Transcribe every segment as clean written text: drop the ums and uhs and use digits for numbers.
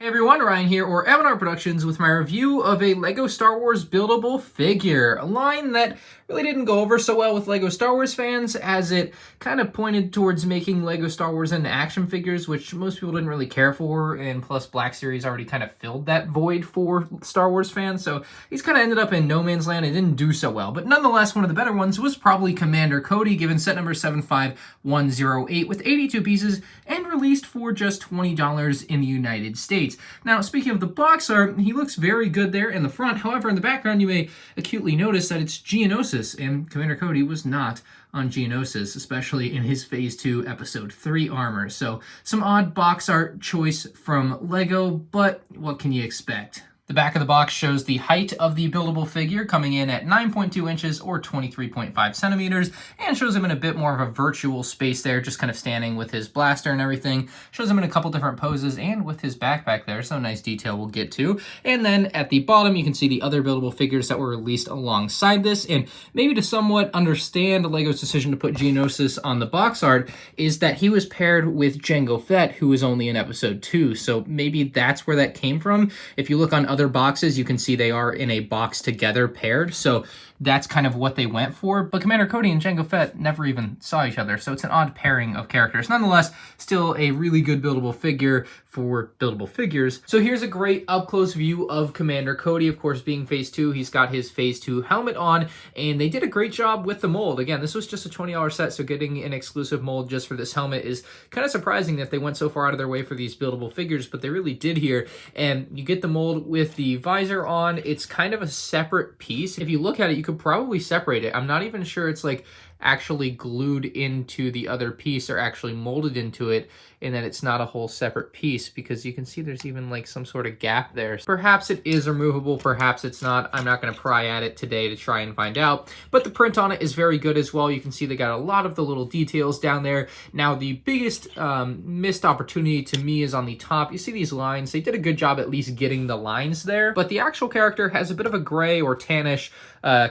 Hey everyone, Ryan here, or M&R Productions, with my review of a LEGO Star Wars Buildable Figure, a line that really didn't go over so well with LEGO Star Wars fans, as it kind of pointed towards making LEGO Star Wars into action figures, which most people didn't really care for, and plus Black Series already kind of filled that void for Star Wars fans, so he's kind of ended up in no man's land and didn't do so well. But nonetheless, one of the better ones was probably Commander Cody, given set number 75108 with 82 pieces, and released for just $20 in the United States. Now, speaking of the box art, he looks very good there in the front. However, in the background, you may acutely notice that it's Geonosis, and Commander Cody was not on Geonosis, especially in his Phase 2 Episode 3 armor. So, some odd box art choice from LEGO, but what can you expect? The back of the box shows the height of the buildable figure, coming in at 9.2 inches or 23.5 centimeters, and shows him in a bit more of a virtual space there, just kind of standing with his blaster and everything. Shows him in a couple different poses and with his backpack there, so nice detail we'll get to. And then at the bottom, you can see the other buildable figures that were released alongside this, and maybe to somewhat understand LEGO's decision to put Geonosis on the box art is that he was paired with Jango Fett, who was only in Episode 2, so maybe that's where that came from. If you look on other boxes, you can see they are in a box together paired, so that's kind of what they went for. But Commander Cody and Jango Fett never even saw each other, so it's an odd pairing of characters. Nonetheless, still a really good buildable figure for buildable figures. So here's a great up-close view of Commander Cody. Of course, being Phase 2, he's got his Phase 2 helmet on, and they did a great job with the mold. Again, this was just a $20 set, so getting an exclusive mold just for this helmet is kind of surprising that they went so far out of their way for these buildable figures, but they really did here. And you get the mold with the visor on. It's kind of a separate piece. If you look at it, you could probably separate it. I'm not even sure it's like actually glued into the other piece or actually molded into it, and that it's not a whole separate piece, because you can see there's even like some sort of gap there. Perhaps it is removable, perhaps it's not. I'm not going to pry at it today to try and find out, but the print on it is very good as well. You can see they got a lot of the little details down there. Now, the biggest missed opportunity to me is on the top. You see these lines. They did a good job at least getting the lines there, but the actual character has a bit of a gray or tannish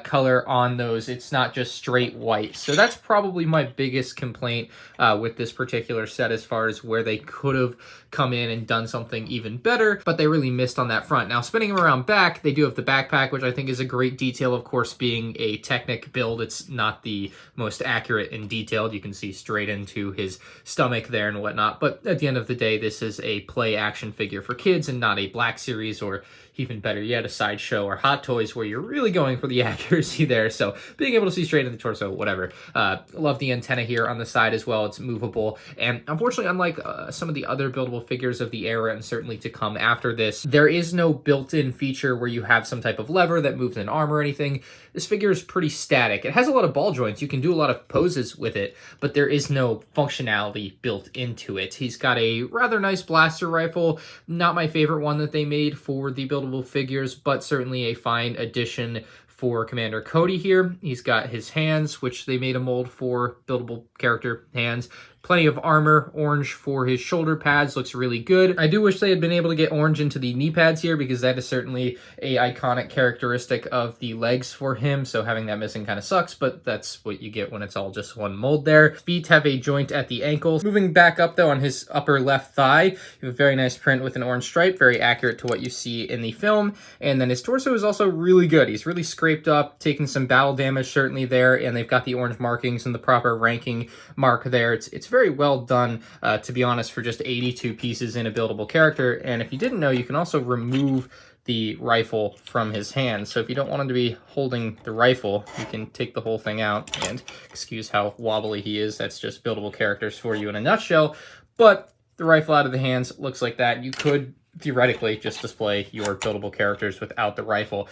color on those. It's not just straight white. So that's probably my biggest complaint with this particular set, as far as where they could have come in and done something even better, but they really missed on that front. Now, spinning them around back, they do have the backpack, which I think is a great detail. Of course, being a Technic build, it's not the most accurate and detailed. You can see straight into his stomach there and whatnot, but at the end of the day, this is a play action figure for kids and not a Black Series, or even better yet, a Sideshow or Hot Toys, where you're really going for the accuracy there. So being able to see straight in the torso, whatever. Love the antenna here on the side as well. It's movable. And unfortunately, unlike some of the other buildable figures of the era, and certainly to come after this, there is no built-in feature where you have some type of lever that moves an arm or anything. This figure is pretty static. It has a lot of ball joints. You can do a lot of poses with it, but there is no functionality built into it. He's got a rather nice blaster rifle. Not my favorite one that they made for the buildable figures, but certainly a fine addition for Commander Cody here. He's got his hands, which they made a mold for, buildable character hands. Plenty of armor, orange for his shoulder pads, looks really good. I do wish they had been able to get orange into the knee pads here, because that is certainly a iconic characteristic of the legs for him, so having that missing kind of sucks, but that's what you get when it's all just one mold there. Feet have a joint at the ankle. Moving back up though, on his upper left thigh, you have a very nice print with an orange stripe, very accurate to what you see in the film, and then his torso is also really good. He's really scraped up, taking some battle damage certainly there, and they've got the orange markings and the proper ranking mark there. It's very well done, to be honest, for just 82 pieces in a buildable character. And if you didn't know, you can also remove the rifle from his hand. So if you don't want him to be holding the rifle, you can take the whole thing out, and excuse how wobbly he is. That's just buildable characters for you in a nutshell. But the rifle out of the hands looks like that. You could theoretically just display your buildable characters without the rifle.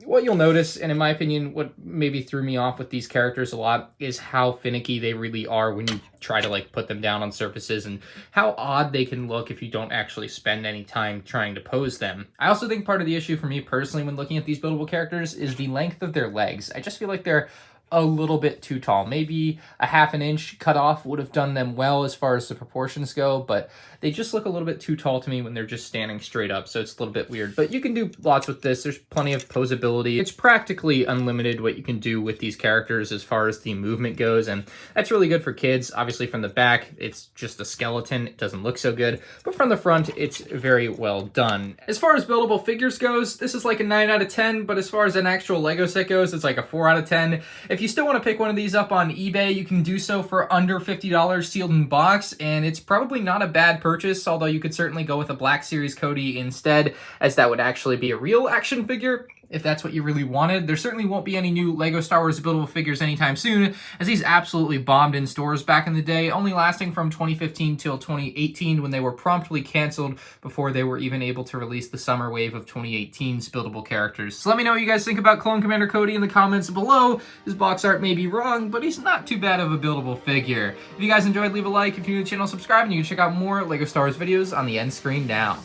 What you'll notice, and in my opinion, what maybe threw me off with these characters a lot, is how finicky they really are when you try to like put them down on surfaces, and how odd they can look if you don't actually spend any time trying to pose them. I also think part of the issue for me personally when looking at these buildable characters is the length of their legs. I just feel like they're a little bit too tall. Maybe a half an inch cut off would have done them well as far as the proportions go, but they just look a little bit too tall to me when they're just standing straight up, so it's a little bit weird. But you can do lots with this. There's plenty of posability. It's practically unlimited what you can do with these characters as far as the movement goes, and that's really good for kids. Obviously from the back, it's just a skeleton. It doesn't look so good, but from the front, it's very well done. As far as buildable figures goes, this is like a 9 out of 10, but as far as an actual Lego set goes, it's like a 4 out of 10. If you still want to pick one of these up on eBay, you can do so for under $50 sealed in box, and it's probably not a bad purchase, although you could certainly go with a Black Series Cody instead, as that would actually be a real action figure, if that's what you really wanted. There certainly won't be any new LEGO Star Wars buildable figures anytime soon, as these absolutely bombed in stores back in the day, only lasting from 2015 till 2018, when they were promptly canceled before they were even able to release the summer wave of 2018's buildable characters. So let me know what you guys think about Clone Commander Cody in the comments below. His box art may be wrong, but he's not too bad of a buildable figure. If you guys enjoyed, leave a like. If you're new to the channel, subscribe, and you can check out more LEGO Star Wars videos on the end screen now.